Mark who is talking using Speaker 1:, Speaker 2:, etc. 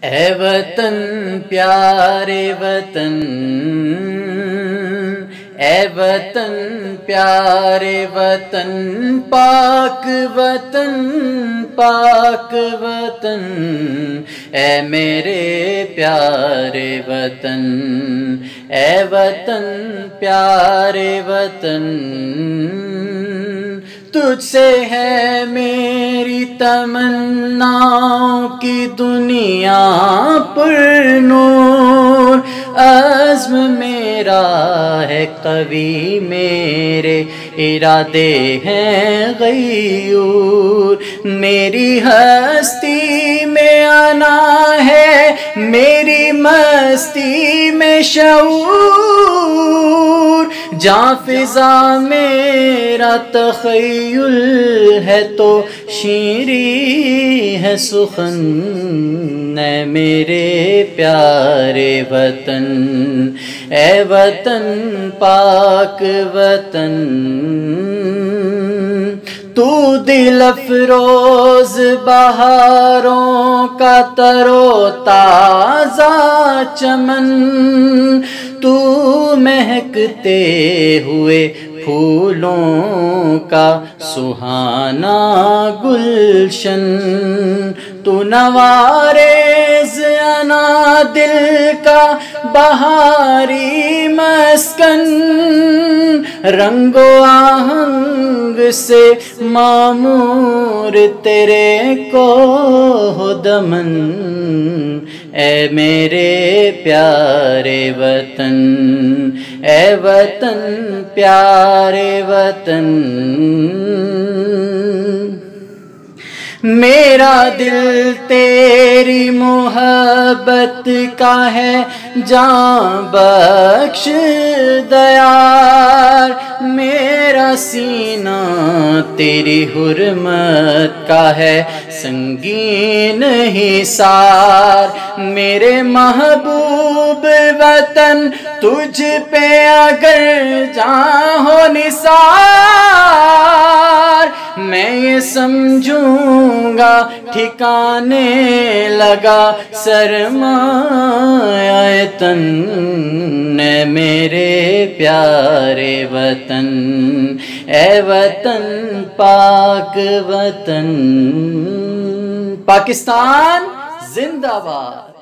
Speaker 1: اے وطن پیارے وطن، اے وطن پیارے وطن، پاک وطن پاک وطن، اے میرے پیارے وطن، اے وطن پیارے وطن، تجھ سے ہے میری تمناؤں کی دنیا پر نور، عزم میرا ہے قوی، میرے ارادے ہیں غیور، میری ہستی میں آنا ہے، میری مستی میں شعور، جہاں فضا میرا تخیل ہے تو شیریں ہے سخن، اے میرے پیارے وطن، اے وطن پاک وطن، تو دل افروز بہاروں کا تر و تازہ چمن، تو مہکتے ہوئے پھولوں کا سہانا گلشن، تو نوارز انا دل کا بہاری مسکن، رنگ و آہنگ سے معمور تیرے کو دمن، اے میرے پیارے وطن، اے وطن پیارے وطن، میرا دل تیری محبت کا ہے جاں بخش دیار، میرا سینہ تیری حرمت کا ہے سنگین حصار، میرے محبوب وطن تجھ پہ اگر جاں ہو نثار، میں یہ سمجھوں گا ٹھکانے لگا سرمایہ تن، اے میرے پیارے وطن، اے وطن پاک وطن، پاکستان زندہ باد۔